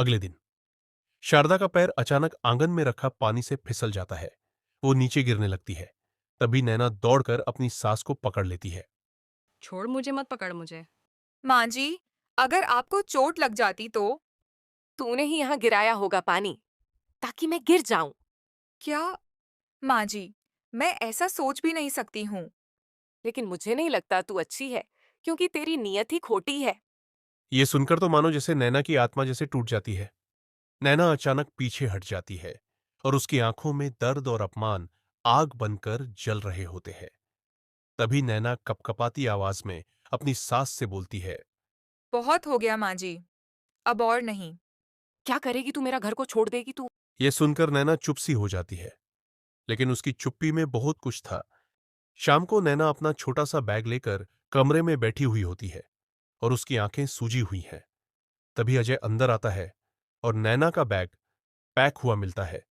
अगले दिन शारदा का पैर अचानक आंगन में रखा पानी से फिसल जाता है। वो नीचे गिरने लगती है। तभी नैना दौड़कर अपनी सास को पकड़ लेती है। छोड़ मुझे, मत पकड़ मुझे। माँ जी, अगर आपको चोट लग जाती तो? तूने ही यहाँ गिराया होगा पानी ताकि मैं गिर जाऊं। क्या? माँ जी, मैं ऐसा सोच भी नहीं सकती हूँ। लेकिन मुझे नहीं लगता तू अच्छी है, क्योंकि तेरी नीयत ही खोटी है। ये सुनकर तो मानो जैसे नैना की आत्मा जैसे टूट जाती है। नैना अचानक पीछे हट जाती है और उसकी आंखों में दर्द और अपमान आग बनकर जल रहे होते हैं। तभी नैना कपकपाती आवाज में अपनी सास से बोलती है। बहुत हो गया माँ जी, अब और नहीं। क्या करेगी तू? मेरा घर को छोड़ देगी तू? यह सुनकर नैना चुप सी हो जाती है, लेकिन उसकी चुप्पी में बहुत कुछ था। शाम को नैना अपना छोटा सा बैग लेकर कमरे में बैठी हुई होती है और उसकी आंखें सूजी हुई हैं। तभी अजय अंदर आता है और नैना का बैग पैक हुआ मिलता है।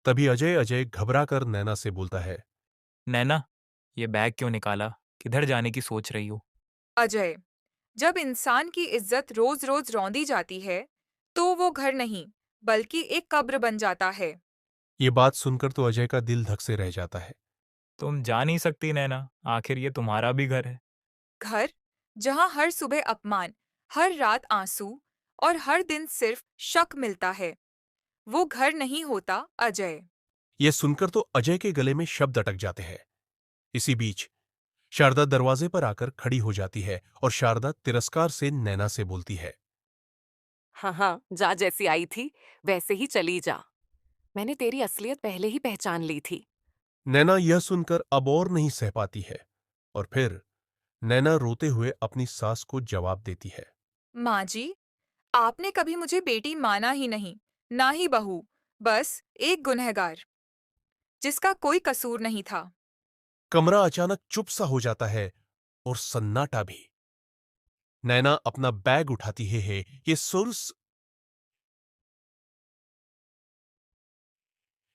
तभी अजय अजय घबरा कर नैना से बोलता है। नैना, ये बैग क्यों निकाला? किधर जाने की सोच रही हो? अजय, जब इंसान की इज्जत रोज रोज रौंदी जाती है, तो वो घर नहीं, बल्कि एक कब्र बन जाता है। ये बात सुनकर तो अजय का दिल धक से रह जाता है। तुम जा नहीं सकती नैना, आखिर ये तुम्हारा भी घर है। घर, जहाँ हर सुबह अपमान, हर रात आंसू और हर दिन सिर्फ शक मिलता है, वो घर नहीं होता अजय। यह सुनकर तो अजय के गले में शब्द अटक जाते हैं। इसी बीच शारदा दरवाजे पर आकर खड़ी हो जाती है और शारदा तिरस्कार से नैना से बोलती है। हाँ हाँ, जा, जैसी आई थी वैसे ही चली जा। मैंने तेरी असलियत पहले ही पहचान ली थी। नैना यह सुनकर अब और नहीं सह पाती है और फिर नैना रोते हुए अपनी सास को जवाब देती है। माँ जी, आपने कभी मुझे बेटी माना ही नहीं, ना ही बहू, बस एक गुनहगार, जिसका कोई कसूर नहीं था। कमरा अचानक चुप सा हो जाता है और सन्नाटा भी। नैना अपना बैग उठाती है ये सुर्स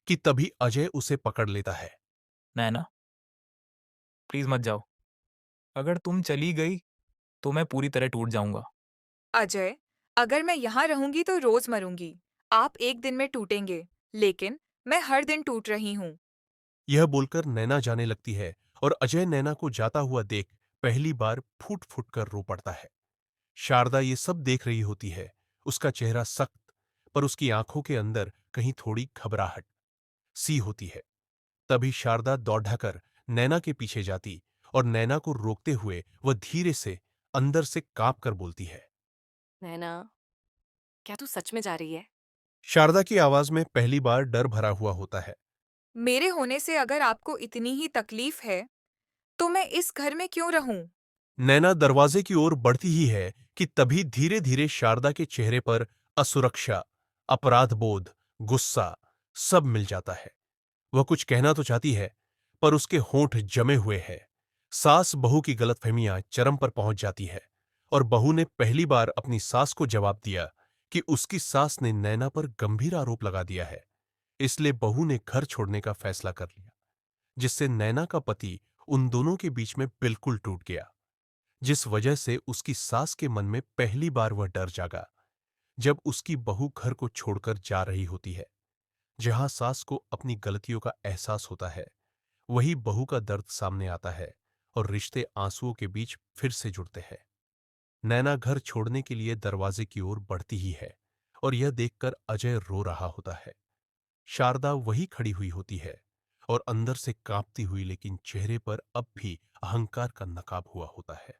कि तभी अजय उसे पकड़ लेता है। नैना, प्लीज मत जाओ। अगर तुम चली गई तो मैं पूरी तरह टूट जाऊंगा। अजय, अगर मैं यहाँ रहूंगी तो रोज मरूंगी। आप एक दिन में टूटेंगे, लेकिन मैं हर दिन टूट रही हूँ। यह बोलकर नैना जाने लगती है और अजय नैना को जाता हुआ देख पहली बार फूट फूट कर रो पड़ता है। शारदा ये सब देख रही होती है। उसका चेहरा सख्त, पर उसकी आंखों के अंदर कहीं थोड़ी घबराहट सी होती है। तभी शारदा दौड़ाकर नैना के पीछे जाती और नैना को रोकते हुए वह धीरे से अंदर से कांप कर बोलती है। नैना, क्या तू सच में जा रही है? शारदा की आवाज में पहली बार डर भरा हुआ होता है। मेरे होने से अगर आपको इतनी ही तकलीफ है, तो मैं इस घर में क्यों रहूं? नैना दरवाजे की ओर बढ़ती ही है कि तभी धीरे धीरे शारदा के चेहरे पर असुरक्षा, अपराध बोध, गुस्सा सब मिल जाता है। वह कुछ कहना तो चाहती है, पर उसके होंठ जमे हुए हैं। सास बहू की गलतफहमियां चरम पर पहुंच जाती है और बहू ने पहली बार अपनी सास को जवाब दिया कि उसकी सास ने नैना पर गंभीर आरोप लगा दिया है। इसलिए बहू ने घर छोड़ने का फैसला कर लिया, जिससे नैना का पति उन दोनों के बीच में बिल्कुल टूट गया। जिस वजह से उसकी सास के मन में पहली बार वह डर जागा, जब उसकी बहू घर को छोड़कर जा रही होती है। जहां सास को अपनी गलतियों का एहसास होता है, वही बहू का दर्द सामने आता है और रिश्ते आंसुओं के बीच फिर से जुड़ते हैं। नैना घर छोड़ने के लिए दरवाजे की ओर बढ़ती ही है और यह देखकर अजय रो रहा होता है। शारदा वही खड़ी हुई होती है और अंदर से कांपती हुई, लेकिन चेहरे पर अब भी अहंकार का नकाब हुआ होता है।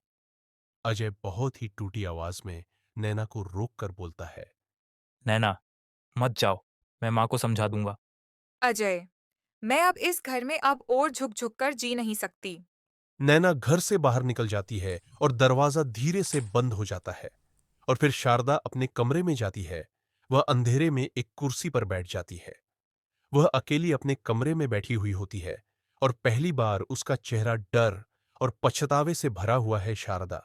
अजय बहुत ही टूटी आवाज में नैना को रोक कर बोलता है। नैना, मत जाओ। मैं माँ को समझा दूंगा। अजय, मैं अब इस घर में अब और झुक झुक कर जी नहीं सकती। नैना घर से बाहर निकल जाती है और दरवाजा धीरे से बंद हो जाता है और फिर शारदा अपने कमरे में जाती है। वह अंधेरे में एक कुर्सी पर बैठ जाती है। वह अकेली अपने कमरे में बैठी हुई होती है और पहली बार उसका चेहरा डर और पछतावे से भरा हुआ है। शारदा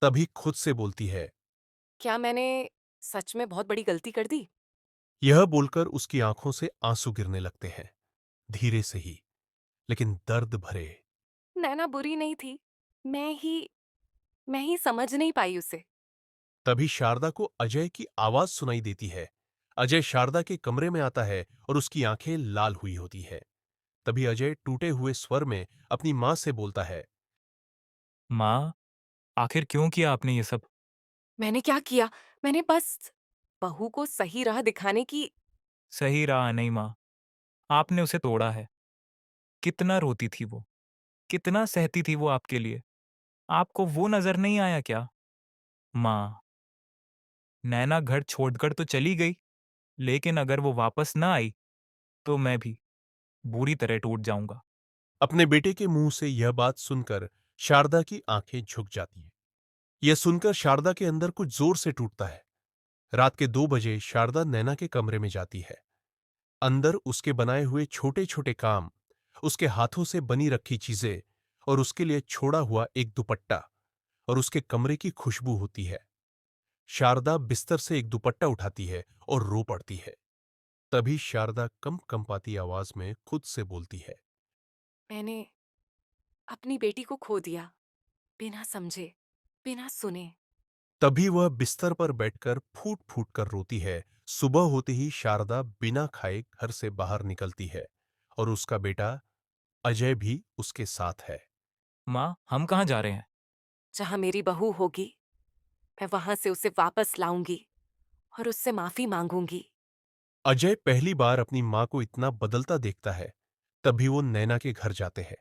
तभी खुद से बोलती है। क्या मैंने सच में बहुत बड़ी गलती कर दी? यह बोलकर उसकी आंखों से आंसू गिरने लगते हैं, धीरे से ही, लेकिन दर्द भरे। नैना बुरी नहीं थी। मैं ही मैं ही समझ नहीं पाई उसे। तभी शारदा को अजय की आवाज सुनाई देती है। अजय शारदा के कमरे में आता है और उसकी आंखें लाल हुई होती है। तभी अजय टूटे हुए स्वर में अपनी मां से बोलता है। माँ, आखिर क्यों किया आपने ये सब? मैंने क्या किया? मैंने बस बहू को सही राह दिखाने की। सही रहा नहीं माँ, आपने उसे तोड़ा है। कितना रोती थी वो, कितना सहती थी वो आपके लिए। आपको वो नजर नहीं आया क्या? माँ, नैना घर छोड़कर तो चली गई, लेकिन अगर वो वापस ना आई, तो मैं भी बुरी तरह टूट जाऊंगा। अपने बेटे के मुंह से यह बात सुनकर शारदा की आंखें झुक जाती हैं। यह सुनकर शारदा के अंदर कुछ जोर से टूटता है। रात के 2 बजे शारदा नैना के कमरे में जाती है। अंदर उसके बनाए हुए छोटे छोटे काम, उसके हाथों से बनी रखी चीजें और उसके लिए छोड़ा हुआ एक दुपट्टा और उसके कमरे की खुशबू होती है। शारदा बिस्तर से एक दुपट्टा उठाती है और रो पड़ती है। तभी शारदा कंपाती आवाज में खुद से बोलती है। मैंने अपनी बेटी को खो दिया, बिना समझे, बिना सुने। तभी वह बिस्तर पर बैठकर फूट फूट कर रोती है। सुबह होते ही शारदा बिना खाए घर से बाहर निकलती है और उसका बेटा अजय भी उसके साथ है। माँ, हम कहाँ जा रहे हैं? जहां मेरी बहू होगी, मैं वहां से उसे वापस लाऊंगी और उससे माफी मांगूंगी। अजय पहली बार अपनी मां को इतना बदलता देखता है। तभी वो नैना के घर जाते हैं।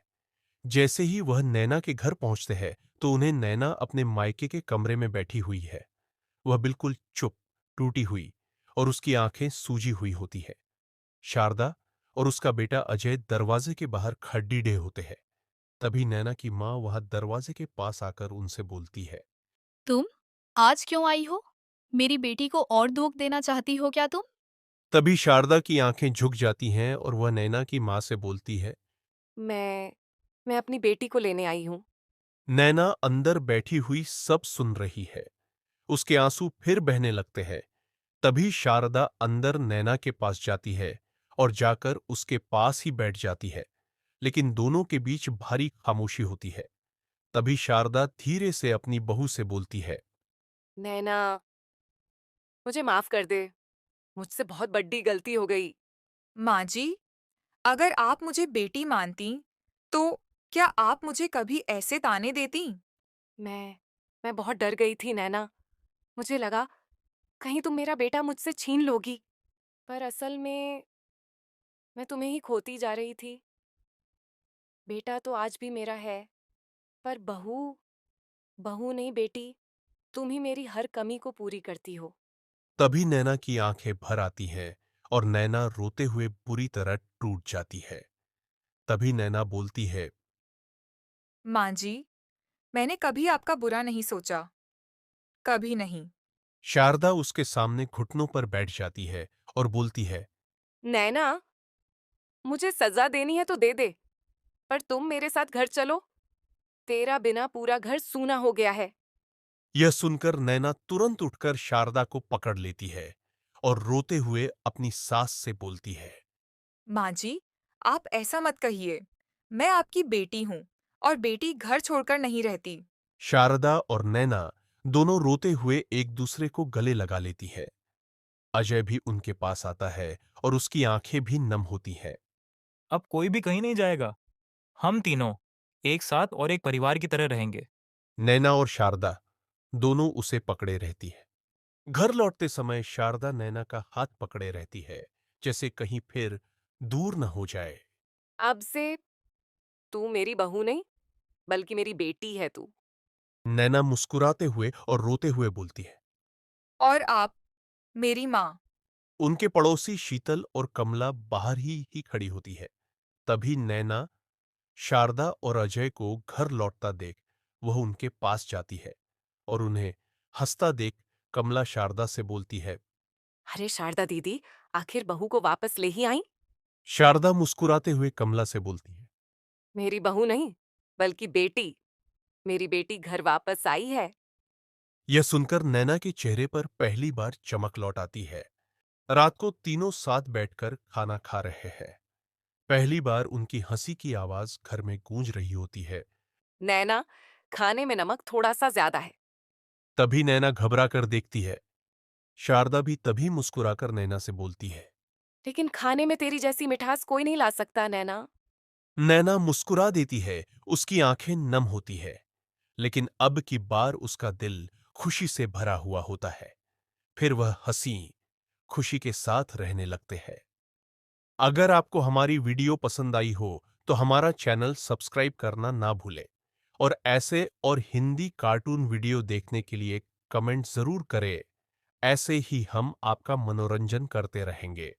जैसे ही वह नैना के घर पहुंचते हैं तो उन्हें नैना अपने मायके के कमरे में बैठी हुई है। वह बिल्कुल चुप, टूटी हुई और उसकी आंखें सूजी हुई होती है। शारदा और उसका बेटा अजय दरवाजे के बाहर खड़ीडे होते हैं। तभी नैना की मां वहां दरवाजे के पास आकर उनसे बोलती है। तुम आज क्यों आई हो? मेरी बेटी को और दुख देना चाहती हो क्या तुम? तभी शारदा की आंखें झुक जाती हैं और वह नैना की मां से बोलती है। मैं मैं अपनी बेटी को लेने आई हूँ। नैना अंदर बैठी हुई सब सुन रही है। उसके आंसू फिर बहने लगते हैं। तभी शारदा अंदर नैना के पास जाती है और जाकर उसके पास ही बैठ जाती है। लेकिन दोनों के बीच भारी खामोशी होती है। तभी शारदा धीरे से अपनी बहू से बोलती है। नैना, मुझे माफ कर दे। मुझसे बहुत बड़ी गलती हो गई। माँ जी, अगर आप मुझे बेटी मानती, तो क्या आप मुझे कभी ऐसे ताने देती? मैं मैं बहुत डर गई थी नैना। मुझे लगा कहीं तुम मेरा बेटा मुझसे छीन लोगी। पर असल में मैं तुम्हें ही खोती जा रही थी। बेटा तो आज भी मेरा है, पर बहू बहू नहीं बेटी, तुम ही मेरी हर कमी को पूरी करती हो। तभी नैना की आंखें भर आती हैं और नैना रोते हुए बुरी तरह टूट जाती है। तभी नैना बोलती है। माँ जी, मैंने कभी आपका बुरा नहीं सोचा, कभी नहीं। शारदा उसके सामने घुटनों पर बैठ जाती है और बोलती है। नैना, मुझे सजा देनी है तो दे दे, पर तुम मेरे साथ घर चलो। तेरा बिना पूरा घर सूना हो गया है। यह सुनकर नैना तुरंत उठकर शारदा को पकड़ लेती है और रोते हुए अपनी सास से बोलती है। माँ जी, आप ऐसा मत कहिए। मैं आपकी बेटी हूँ और बेटी घर छोड़कर नहीं रहती। शारदा और नैना दोनों रोते हुए एक दूसरे को गले लगा लेती है। अजय भी उनके पास आता है और उसकी आंखें भी नम होती हैं। अब कोई भी कहीं नहीं जाएगा। हम तीनों एक साथ और एक परिवार की तरह रहेंगे। नैना और शारदा दोनों उसे पकड़े रहती है। घर लौटते समय शारदा नैना का हाथ पकड़े रहती है, जैसे कहीं फिर दूर न हो जाए। अब से तू मेरी बहू नहीं, बल्कि मेरी बेटी है तू। नैना मुस्कुराते हुए और रोते हुए बोलती है। और आप, मेरी माँ। उनके पड़ोसी शीतल और कमला बाहर ही खड़ी होती है। तभी नैना शारदा और अजय को घर लौटता देख वह उनके पास जाती है और उन्हें हंसता देख कमला शारदा से बोलती है। अरे शारदा दीदी, आखिर बहू को वापस ले ही आई। शारदा मुस्कुराते हुए कमला से बोलती है। मेरी बहू नहीं, बल्कि बेटी। मेरी बेटी घर वापस आई है। यह सुनकर नैना के चेहरे पर पहली बार चमक लौट आती है। रात को तीनों साथ बैठकर खाना खा रहे हैं। पहली बार उनकी हंसी की आवाज घर में गूंज रही होती है। नैना, खाने में नमक थोड़ा सा ज्यादा है। तभी नैना घबरा कर देखती है। शारदा भी तभी मुस्कुराकर नैना से बोलती है। लेकिन खाने में तेरी जैसी मिठास कोई नहीं ला सकता, नैना। नैना मुस्कुरा देती है, उसकी आंखें नम होती है, लेकिन अब की बार उसका दिल खुशी से भरा हुआ होता है। फिर वह हंसी खुशी के साथ रहने लगते हैं। अगर आपको हमारी वीडियो पसंद आई हो तो हमारा चैनल सब्सक्राइब करना ना भूलें और ऐसे और हिंदी कार्टून वीडियो देखने के लिए कमेंट जरूर करें। ऐसे ही हम आपका मनोरंजन करते रहेंगे।